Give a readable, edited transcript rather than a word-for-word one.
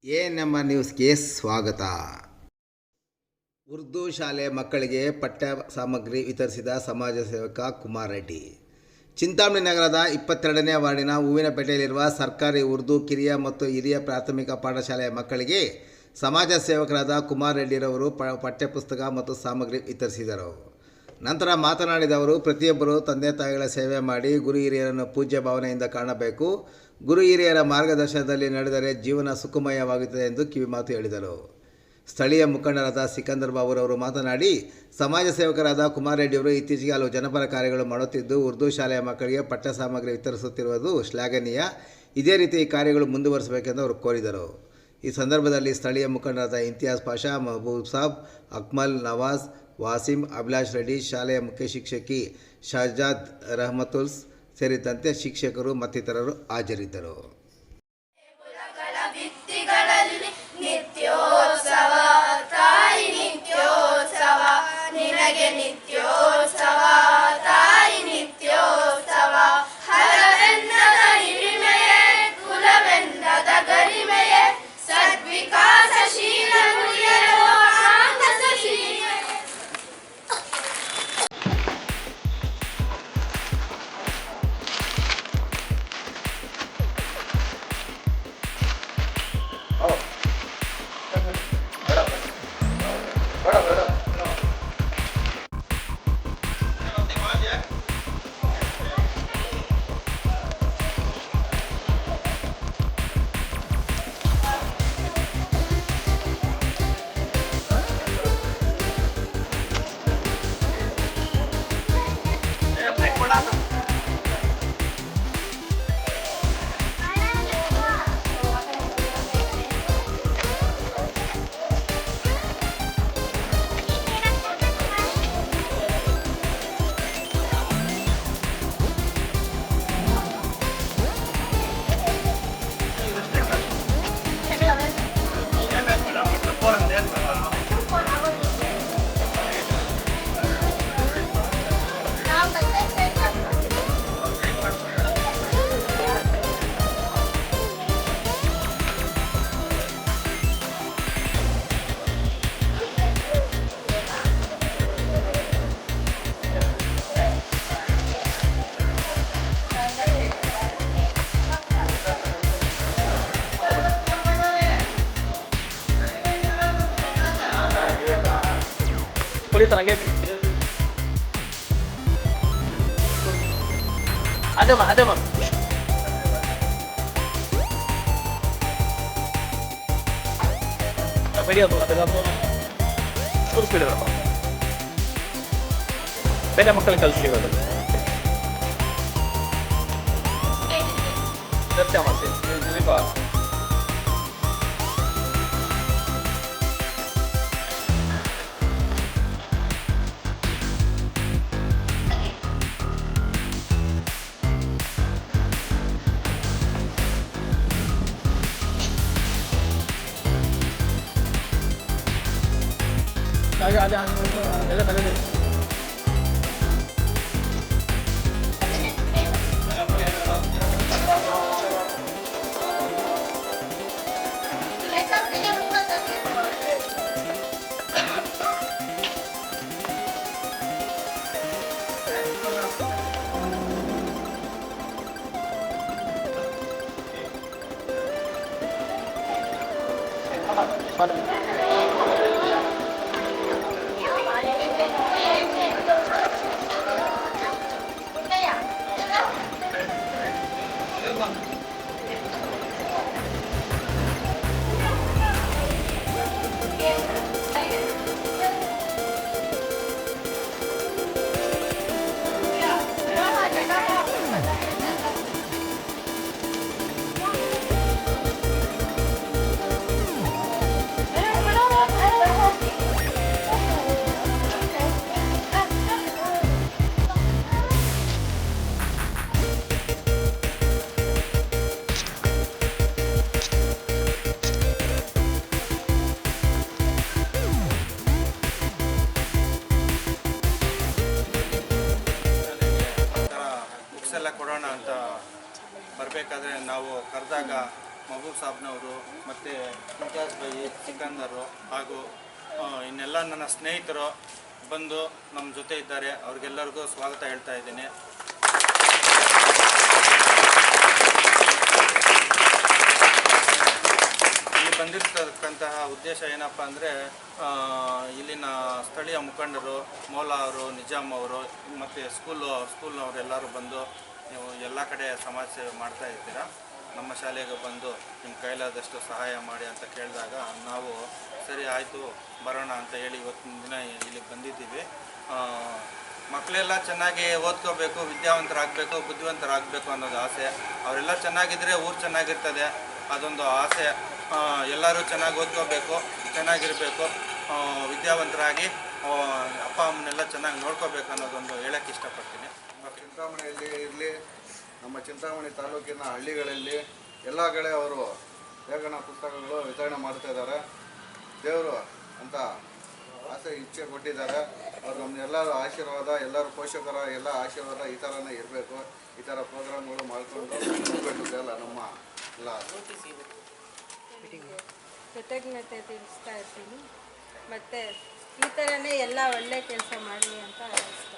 ನಮ್ಮ ನ್ಯೂಸ್ಗೆ ಸ್ವಾಗತ. ಉರ್ದು ಶಾಲೆ ಮಕ್ಕಳಿಗೆ ಪಠ್ಯ ಸಾಮಗ್ರಿ ವಿತರಿಸಿದ ಸಮಾಜ ಸೇವಕ ಕುಮಾರ್ ರೆಡ್ಡಿ. ಚಿಂತಾಮಣಿ ನಗರದ 22ನೇ ವಾರ್ಡಿನ ಹೂವಿನಪೇಟೆಯಲ್ಲಿರುವ ಸರ್ಕಾರಿ ಉರ್ದು ಕಿರಿಯ ಮತ್ತು ಹಿರಿಯ ಪ್ರಾಥಮಿಕ ಪಾಠಶಾಲೆಯ ಮಕ್ಕಳಿಗೆ ಸಮಾಜ ಸೇವಕರಾದ ಕುಮಾರ್ ರೆಡ್ಡಿರವರು ಪಠ್ಯಪುಸ್ತಕ ಮತ್ತು ಸಾಮಗ್ರಿ ವಿತರಿಸಿದರು. ನಂತರ ಮಾತನಾಡಿದ ಅವರು, ಪ್ರತಿಯೊಬ್ಬರು ತಂದೆ ತಾಯಿಗಳ ಸೇವೆ ಮಾಡಿ ಗುರು ಹಿರಿಯರನ್ನು ಪೂಜ್ಯ ಭಾವನೆಯಿಂದ ಕಾಣಬೇಕು. ಗುರು ಹಿರಿಯರ ಮಾರ್ಗದರ್ಶನದಲ್ಲಿ ನಡೆದರೆ ಜೀವನ ಸುಖಮಯವಾಗುತ್ತದೆ ಎಂದು ಕಿವಿಮಾತು ಹೇಳಿದರು. ಸ್ಥಳೀಯ ಮುಖಂಡರಾದ ಸಿಕಂದರ್ ಬಾಬುರವರು ಮಾತನಾಡಿ, ಸಮಾಜ ಸೇವಕರಾದ ಕುಮಾರ್ ರೆಡ್ಡಿಯವರು ಇತ್ತೀಚೆಗೆ ಹಲವು ಜನಪರ ಕಾರ್ಯಗಳು ಮಾಡುತ್ತಿದ್ದು ಉರ್ದು ಶಾಲೆಯ ಮಕ್ಕಳಿಗೆ ಪಠ್ಯ ಸಾಮಗ್ರಿ ವಿತರಿಸುತ್ತಿರುವುದು ಶ್ಲಾಘನೀಯ. ಇದೇ ರೀತಿ ಈ ಕಾರ್ಯಗಳು ಮುಂದುವರಿಸಬೇಕೆಂದು ಅವರು ಕೋರಿದರು. ಈ ಸಂದರ್ಭದಲ್ಲಿ ಸ್ಥಳೀಯ ಮುಖಂಡರಾದ ಇಂತಿಯಾಜ್ ಪಾಷಾ, ಮಹಬೂಬ್ ಸಾಬ್, ಅಕ್ಮಲ್, ನವಾಜ್, ವಾಸಿಂ, ಅಭಿಲಾಷ್ ರೆಡ್ಡಿ, ಶಾಲೆಯ ಮುಖ್ಯ ಶಿಕ್ಷಕಿ ಶಹಜಾದ್ ರಹಮತುಲ್ಸ್ ಸೇರಿದಂತೆ ಶಿಕ್ಷಕರು ಮತ್ತಿತರರು ಹಾಜರಿದ್ದರು. Ada mah. Apa dia tuh? Ada apa? Terus beda apa? Beda makan kalsi juga. Berapa masih? Ini pak. Ada. ಕೊಡೋಣ ಅಂತ ಬರಬೇಕಾದ್ರೆ ನಾವು ಕರೆದಾಗ ಮಹಬೂಬ್ ಸಾಬ್ನವರು ಮತ್ತು ಇಂತಿಯಾಜ್ ಬೈ ಸಿಕಂದರು ಹಾಗೂ ಇನ್ನೆಲ್ಲ ನನ್ನ ಸ್ನೇಹಿತರು ಬಂದು ನಮ್ಮ ಜೊತೆ ಇದ್ದಾರೆ. ಅವ್ರಿಗೆಲ್ಲರಿಗೂ ಸ್ವಾಗತ ಹೇಳ್ತಾ ಇದ್ದೀನಿ. ಇಲ್ಲಿ ಬಂದಿರ್ತಕ್ಕಂತಹ ಉದ್ದೇಶ ಏನಪ್ಪ ಅಂದರೆ ಇಲ್ಲಿನ ಸ್ಥಳೀಯ ಮುಖಂಡರು ಮೌಲಾ ಅವರು, ನಿಜಾಮ್ ಅವರು ಮತ್ತು ಸ್ಕೂಲ್ನವರೆಲ್ಲರೂ ಬಂದು ನೀವು ಎಲ್ಲ ಕಡೆ ಸಮಾಜ ಸೇವೆ ಮಾಡ್ತಾ ಇರ್ತೀರ, ನಮ್ಮ ಶಾಲೆಗೆ ಬಂದು ನಿಮ್ಮ ಕೈಲಾದಷ್ಟು ಸಹಾಯ ಮಾಡಿ ಅಂತ ಕೇಳಿದಾಗ ನಾವು ಸರಿ ಆಯಿತು ಬರೋಣ ಅಂತ ಹೇಳಿ ಇವತ್ತಿನ ದಿನ ಇಲ್ಲಿಗೆ ಬಂದಿದ್ದೀವಿ. ಮಕ್ಕಳೆಲ್ಲ ಚೆನ್ನಾಗಿ ಓದ್ಕೋಬೇಕು, ವಿದ್ಯಾವಂತರಾಗಬೇಕು, ಬುದ್ಧಿವಂತರಾಗಬೇಕು ಅನ್ನೋದು ಆಸೆ. ಅವರೆಲ್ಲ ಚೆನ್ನಾಗಿದ್ದರೆ ಊರು ಚೆನ್ನಾಗಿರ್ತದೆ, ಅದೊಂದು ಆಸೆ. ಎಲ್ಲರೂ ಚೆನ್ನಾಗಿ ಓದ್ಕೋಬೇಕು, ಚೆನ್ನಾಗಿರಬೇಕು, ವಿದ್ಯಾವಂತರಾಗಿ ಅಪ್ಪ ಅಮ್ಮನ್ನೆಲ್ಲ ಚೆನ್ನಾಗಿ ನೋಡ್ಕೋಬೇಕು ಅನ್ನೋದೊಂದು ಹೇಳೋಕ್ಕೆ ಇಷ್ಟಪಡ್ತೀನಿ. ಚಿಂತಾಮಣಿಯಲ್ಲಿ ಇರಲಿ, ನಮ್ಮ ಚಿಂತಾಮಣಿ ತಾಲೂಕಿನ ಹಳ್ಳಿಗಳಲ್ಲಿ ಎಲ್ಲ ಕಡೆ ಅವರು ಲೇಖನ ಪುಸ್ತಕಗಳು ವಿತರಣೆ ಮಾಡ್ತಾ ಇದ್ದಾರೆ. ದೇವರು ಅಂತ ಆಸೆ ಇಚ್ಛೆ ಕೊಟ್ಟಿದ್ದಾರೆ. ಅವ್ರು ನಮ್ಮನ್ನೆಲ್ಲರ ಆಶೀರ್ವಾದ, ಎಲ್ಲರ ಪೋಷಕರ ಎಲ್ಲ ಆಶೀರ್ವಾದ ಈ ಥರನೇ ಇರಬೇಕು. ಈ ಥರ ಪ್ರೋಗ್ರಾಮ್ಗಳು ಮಾಡಿಕೊಂಡು ಹೋಗಬೇಕಲ್ಲ ನಮ್ಮ ಎಲ್ಲ ಕೃತಜ್ಞತೆ ತಿಳಿಸ್ತಾ ಇರ್ತೀನಿ. ಮತ್ತು ಈ ಥರನೇ ಎಲ್ಲ ಒಳ್ಳೆ ಕೆಲಸ ಮಾಡಲಿ ಅಂತ ಇಷ್ಟ.